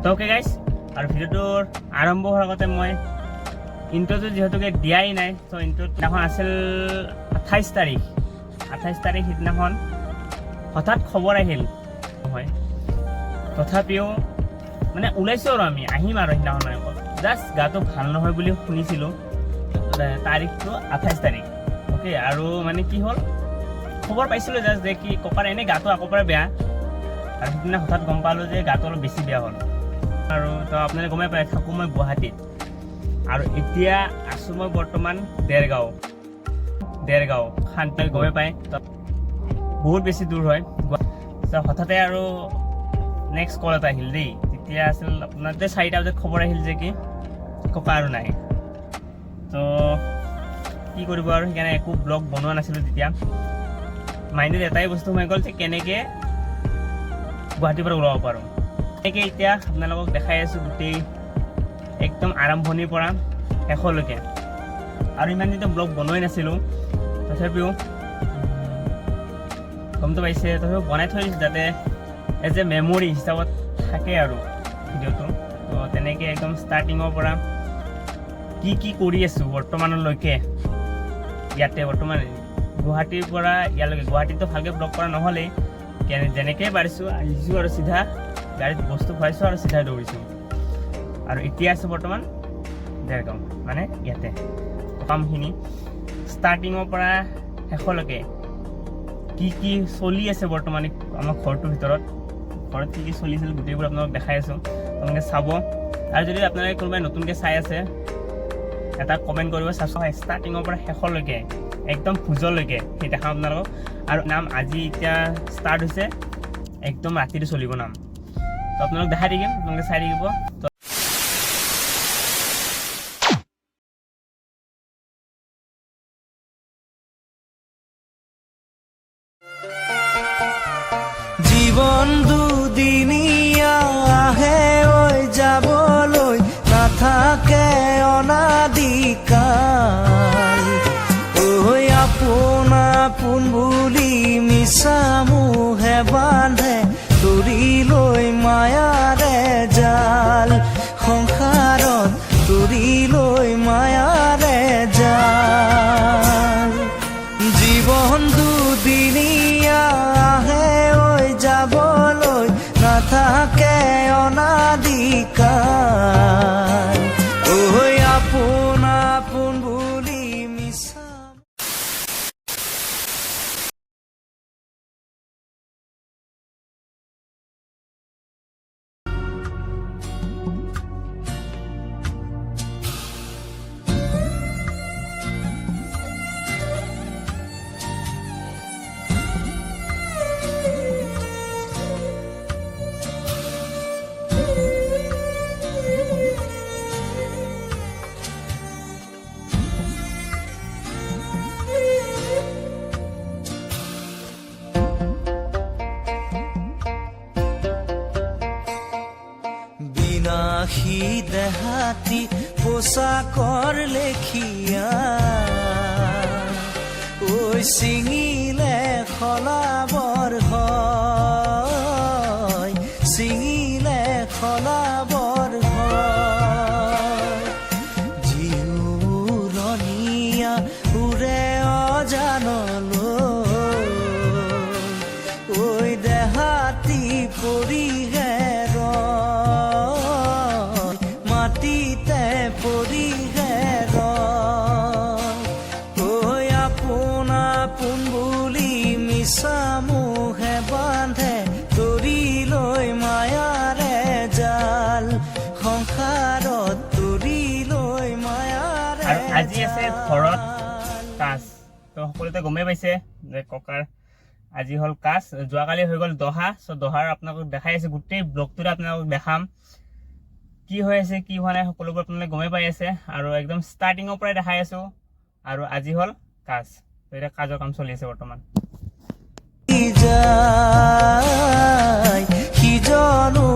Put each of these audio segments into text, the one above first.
তো okay guys, আৰু ভিডিঅ'টোৰ আৰম্ভ হোৱাৰ আগতে মই ইণ্ট্ৰ'টো যিহেতুকে দিয়াই নাই, তো ইণ্ট্ৰ'ৰ দিনাখন আছিল 28 তাৰিখ সিদিনাখন হঠাৎ খবৰ আহিল হয়। তথাপিও মানে ওলাইছোঁ আৰু আমি আহিম আৰু সিদিনাখন জাষ্ট গাটো ভাল নহয় বুলি শুনিছিলোঁ। তাৰিখটো 28 তাৰিখ অ'কে। আৰু মানে কি হ'ল, খবৰ পাইছিলোঁ জাষ্ট যে কি ককাৰ এনেই গাটো আকৌ পৰা বেয়া, আৰু সিদিনা হঠাৎ গম পালোঁ যে গাটো অলপ বেছি বেয়া হ'ল। আৰু তো আপোনালোকে গমেই পায়, থাকোঁ মই গুৱাহাটীত, আৰু এতিয়া আছোঁ মই বৰ্তমান দেৰগাঁও শান্তি গমেই পায়, বহুত বেছি দূৰ হয়। হঠাতে আৰু নেক্সট কল এটা আহিল দেই। তেতিয়া আছিল আপোনাৰ 4টা বজাত খবৰ আহিল যে কি ককা আৰু নাই। তো কি কৰিব আৰু, সেইকাৰণে একো ব্লগ বনোৱা নাছিলোঁ তেতিয়া। মাইণ্ডত এটাই বস্তু সোমাই গ'ল যে কেনেকৈ গুৱাহাটীৰ পৰা ওলাব পাৰোঁ। তেনেকৈ এতিয়া আপোনালোকক দেখাই আছোঁ গোটেই একদম আৰম্ভণিৰ পৰা শেষলৈকে। আৰু ইমান দিনতো ব্লগ বনোৱাই নাছিলোঁ, তথাপিও গমটো পাইছে, তথাপিও বনাই থৈ দিছোঁ যাতে এজ এ মেমৰি হিচাপত থাকে আৰু ভিডিঅ'টো। তো তেনেকৈ একদম ষ্টাৰ্টিঙৰ পৰা কি কৰি আছোঁ বৰ্তমানলৈকে, ইয়াতে বৰ্তমান গুৱাহাটীৰ পৰা ইয়ালৈকে। গুৱাহাটীতো ভালকৈ ব্লগ কৰা নহ'লেই, যেনেকৈ পাৰিছোঁ আহিছোঁ আৰু চিধা গাড়ীত বস্তু খুৱাইছোঁ আৰু চিধা দৌৰিছোঁ। আৰু এতিয়া আছোঁ বৰ্তমান দেৰগাঁও, মানে ইয়াতে কামখিনি ষ্টাৰ্টিঙৰ পৰা শেষলৈকে কি চলি আছে বৰ্তমান আমাৰ ঘৰটোৰ ভিতৰত, ঘৰত কি চলি আছিল গোটেইবোৰ আপোনালোকক দেখাই আছোঁ। আপোনালোকে চাব, আৰু যদি আপোনালোকে কোনোবাই নতুনকৈ চাই আছে এটা কমেণ্ট কৰিব। চাইছোঁ ষ্টাৰ্টিঙৰ পৰা শেষলৈকে একদম ভোজলৈকে সেই দেখাম আপোনালোকক। আৰু নাম আজি এতিয়া ষ্টাৰ্ট হৈছে, একদম ৰাতিটো চলিব নাম। তো আপোনালোক দেখাই থাকিম, আপোনালোকে চাই থাকিব। জীৱন দুদিনীয়া আহে ঐ যাবলৈ, নাথাকে অনাদিকাল। ঐ আপোন আপোন বুলি মিছা মোহে বান্ধে, তৰি লৈ মায়াৰে জাল। সংসাৰত তৰি লৈ মায়াৰে জাল। জীৱন দুদিনীয়া আহে ঐ যাবলৈ, নাথাকে অনাদিকাল। ঐ আপোন আপোন বুলি মিছা। বিনাশী দেহাতি পোচাকৰ লেখিয়া, ঐ ছিঙিলে খলাবৰ হয়, ছিঙিলে খলাবৰ হয়। জিউৰণীয়া উৰে অজানলৈ, ঐ দেহাতি পৰিহে মাটিতে পৰিহে ঐ আপোন আপোন বুলি মিছা মোহে বান্ধে, তৰি লৈ মায়াৰে জাল। সংসাৰত তৰি লৈ মায়াৰে। আৰু আজি আছে ঘৰত কাজ। তো সকলোতে গমেই পাইছে যে ককাৰ আজি হ'ল কাজ, যোৱাকালি হৈ গ'ল দহা। চ' দহাৰ আপোনালোকক দেখাই আছে, গোটেই ব্লগটোতে আপোনালোকক দেখাম কি হৈ আছে কি হোৱা নাই, সকলোবোৰ আপোনালোকে গমেই পাই আছে। আৰু একদম ষ্টাৰ্টিঙৰ পৰাই দেখাই আছোঁ। আৰু আজি হ'ল কাজ, তো এতিয়া কাজৰ কাম চলি আছে বৰ্তমান। সিজনো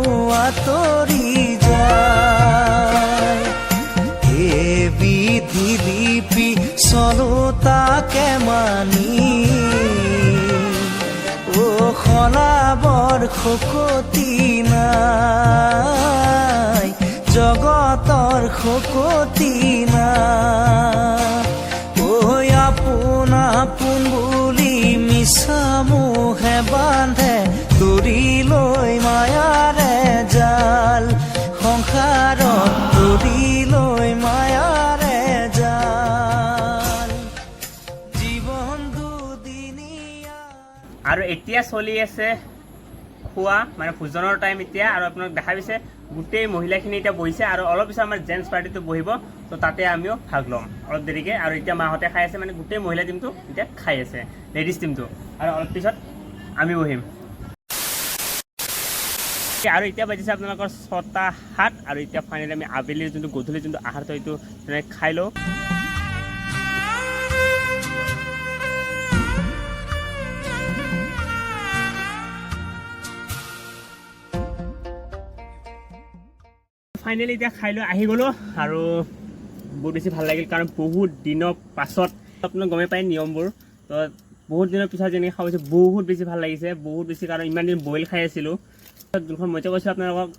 আঁতৰি যায়, হে বিধি লিপি চলো তাকে মানি। ও খলাবৰ শকতি নাই। কতি নাই ঐ আপোন আপোন বুলি মিছা মোহে বান্ধে তৰি লৈ মায়াৰে জাল সংসাৰত তৰি লৈ মায়াৰে জাল জীৱন দুদিনীয়া আৰু এতিয়া চলি আছে খোৱা মানে ভোজনৰ টাইম এতিয়া আৰু আপোনাক দেখা পাইছে গোটেই মহিলাখিনি এতিয়া বহিছে আৰু অলপ পিছত আমাৰ জেন্টছ পাৰ্টিটো বহিব তো তাতে আমিও ভাগ ল'ম অলপ দেৰিকৈ আৰু এতিয়া মাহঁতে খাই আছে মানে গোটেই মহিলা টিমটো এতিয়া খাই আছে লেডিজ টিমটো আৰু অলপ পিছত আমি বহিম আৰু এতিয়া বাজিছে আপোনালোকৰ 6:07 আৰু এতিয়া ফাইনেলি আমি আবেলিৰ যোনটো গধূলি যোনটো আহাৰটো এইটো তেনেকৈ খাই লওঁ ফাইনেলি এতিয়া খাই লৈ আহি গ'লোঁ আৰু বহুত বেছি ভাল লাগিল কাৰণ বহুত দিনৰ পাছত আপোনাক গমেই পায় নিয়মবোৰ তো বহুত দিনৰ পিছত যেনেকৈ খাব পাইছোঁ বহুত বেছি ভাল লাগিছে বহুত বেছি কাৰণ ইমান দিন বইল খাই আছিলোঁ যোনখন মইতো কৈছিলোঁ আপোনালোকক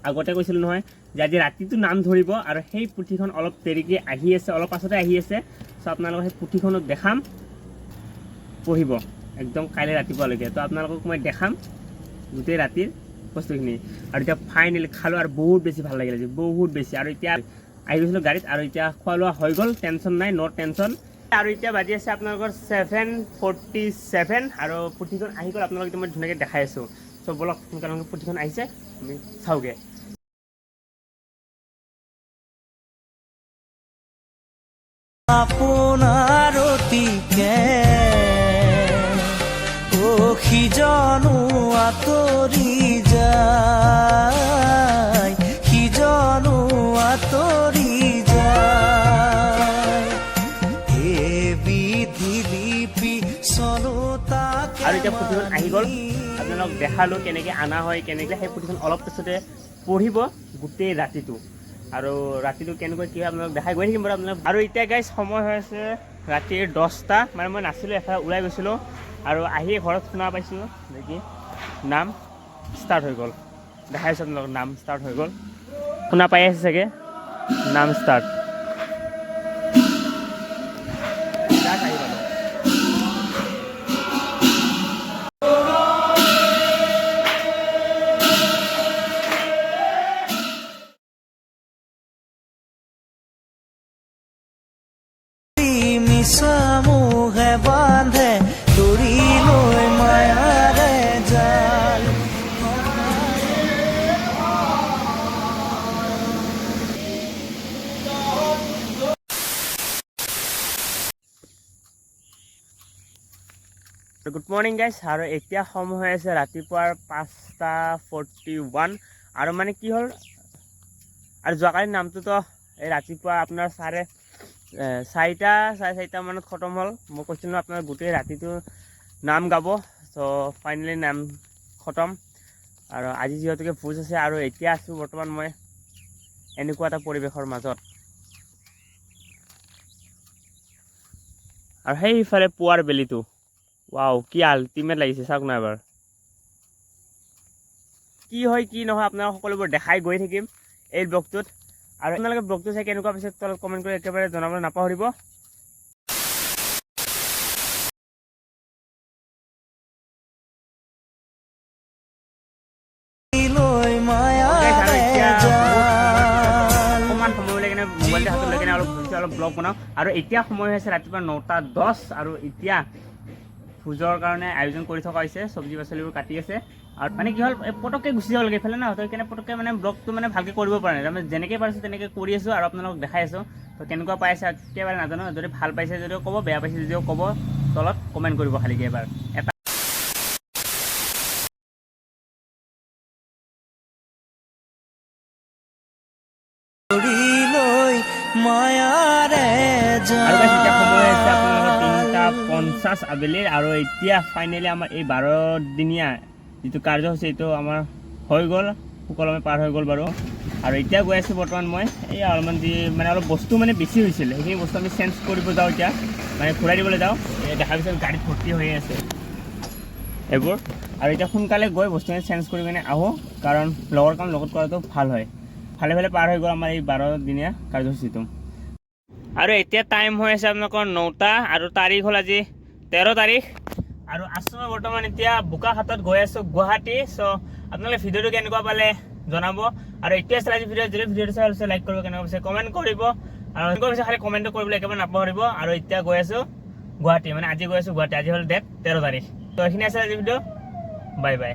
আগতে কৈছিলোঁ নহয় যে আজি ৰাতিটো নাম ধৰিব আৰু সেই পুথিখন অলপ দেৰিকৈ আহি আছে অলপ পাছতে আহি আছে চ' আপোনালোকক সেই পুথিখনক দেখাম পঢ়িব একদম কাইলৈ ৰাতিপুৱালৈকে তো আপোনালোকক মই দেখাম গোটেই ৰাতিৰ বস্তুখিনি আৰু এতিয়া ফাইনেলি খালোঁ আৰু বহুত বেছি ভাল লাগিলে আজি বহুত বেছি আৰু এতিয়া আহি গৈছিলোঁ গাড়ীত আৰু এতিয়া খোৱা লোৱা হৈ গ'ল টেনশ্যন নাই ন' টেনশ্যন আৰু এতিয়া বাজি আছে আপোনালোকৰ 7:47 আৰু পুথিখন আহি গ'ল আপোনালোকক এতিয়া মই ধুনীয়াকৈ দেখাই আছোঁ চ' বলক সোনকালে পুথিখন আহিছে আমি চাওঁগৈ আপোনাৰ অতিকে সিজনো আঁতৰি যায় সিজনো আঁতৰি যায় হে বিধি লিপি চলোতা আৰু এতিয়া পুথিখন আহি গ'ল আপোনালোকক দেখালোঁ কেনেকৈ অনা হয় কেনেকৈ সেই পুথিখন অলপ পিছতে পঢ়িব গোটেই ৰাতিটো আৰু ৰাতিটো কেনেকৈ কি হয় আপোনালোক দেখাই গৈ থাকিম বাৰু আপোনালোক আৰু এতিয়া গাইজ সময় হৈ আছে ৰাতিৰ 10টা মানে মই নাছিলোঁ এফালে ওলাই গৈছিলোঁ আৰু আহি ঘৰত শুনা পাইছোঁ নেকি নাম ষ্টাৰ্ট হৈ গ'ল দেখাইছোঁ আপোনালোকৰ নাম ষ্টাৰ্ট হৈ গ'ল শুনা পাই আছে চাগে নাম ষ্টাৰ্ট আহি পালোঁ মিছা মোহে বান্ধে তৰি লৈ মায়াৰে জাল গুড মৰ্ণিং গাইজ আৰু এতিয়া সময় হৈ আছে ৰাতিপুৱাৰ 5:41 আৰু মানে কি হ'ল আৰু যোৱাকালিৰ নামটোতো এই ৰাতিপুৱা আপোনাৰ 4:30 মানত খতম হ'ল মই কৈছিলোঁ আপোনাৰ গোটেই ৰাতিটো নাম গাব চ' ফাইনেলি নাম খতম আৰু আজি যিহেতুকে ভোজ আছে আৰু এতিয়া আছোঁ বৰ্তমান মই এনেকুৱা এটা পৰিৱেশৰ মাজত আৰু সেইফালে পুৱাৰ বেলিটো ৱাও কি আল্টিমেট লাগিছে চাওক না এবাৰ কি হয় কি নহয় আপোনালোক সকলোবোৰ দেখাই গৈ থাকিম এই ব্লগটোত আৰু আপোনালোকে ব্লগটো চাই কেনেকুৱা পাইছে তলত কমেণ্ট কৰি একেবাৰে জনাবলৈ নাপাহৰিব লৈ মায়াৰে জাল অকণমান সময় লৈ কিনে মোবাইলটো হাতত লৈ কিনে অলপ অলপ ব্লগ বনাওঁ আৰু এতিয়া সময় হৈছে ৰাতিপুৱা 9:10 আৰু এতিয়া ভোজৰ কাৰণে আয়োজন কৰি থকা হৈছে চব্জি পাচলিবোৰ কাটি আছে আৰু মানে কি হ'ল পটককৈ গুচি যাব লাগে এইফালে ন তো সেইকাৰণে পটককৈ মানে ব্লগটো মানে ভালকৈ কৰিব পৰা নাই তাৰমানে যেনেকৈ পাৰিছোঁ তেনেকৈ কৰি আছোঁ আৰু আপোনালোকক দেখাই আছোঁ তো কেনেকুৱা পাইছে একেবাৰে নাজানো যদি ভাল পাইছে যদিও ক'ব বেয়া পাইছে যদিও ক'ব তলত কমেণ্ট কৰিব খালীকৈ এবাৰ এটা তৰি লৈ মায়াৰে আৰু guys, এতিয়া সময় হৈছে জাল আপোনালোকৰ 3:50 আবেলিৰ আৰু এতিয়া ফাইনেলি আমাৰ এই 12 দিনীয়া যিটো কাৰ্যসূচী এইটো আমাৰ হৈ গ'ল সুকলমে পাৰ হৈ গ'ল বাৰু আৰু এতিয়া গৈ আছোঁ বৰ্তমান মই এই অলপমান মানে অলপ বস্তু মানে বেছি হৈছিল সেইখিনি বস্তু আমি চেঞ্জ কৰিব যাওঁ এতিয়া মানে ঘূৰাই দিবলৈ যাওঁ দেখা পিছত গাড়ীত ভৰ্তি হৈ আছে এইবোৰ আৰু এতিয়া সোনকালে গৈ বস্তুখিনি চেঞ্জ কৰি কিনে আহোঁ কাৰণ লগৰ কাম লগত কৰাটো ভাল হয় ভালে ভালে পাৰ হৈ গ'ল আমাৰ এই 12 দিনীয়া কাৰ্যসূচীটো আৰু এতিয়া টাইম হৈ আছে আপোনালোকৰ 9টা আৰু তাৰিখ হ'ল আজি 13 তাৰিখ আৰু আছোঁ মই বৰ্তমান এতিয়া বোকাখাতত গৈ আছোঁ গুৱাহাটী চ' আপোনালোকে ভিডিঅ'টো কেনেকুৱা পালে জনাব আৰু এতিয়া চাই আজি ভিডিঅ' যদি ভিডিঅ'টো চাই লাইক কৰিব কেনেকুৱা পাইছে কমেণ্ট কৰিব আৰু এনেকুৱা পিছে খালি কমেণ্টটো কৰিবলৈ একেবাৰে নাপাহৰিব আৰু এতিয়া গৈ আছোঁ গুৱাহাটী মানে আজি গৈ আছোঁ গুৱাহাটী আজি হ'ল ডেট 13 তাৰিখ তো এইখিনি আছে আজি ভিডিঅ' বাই বাই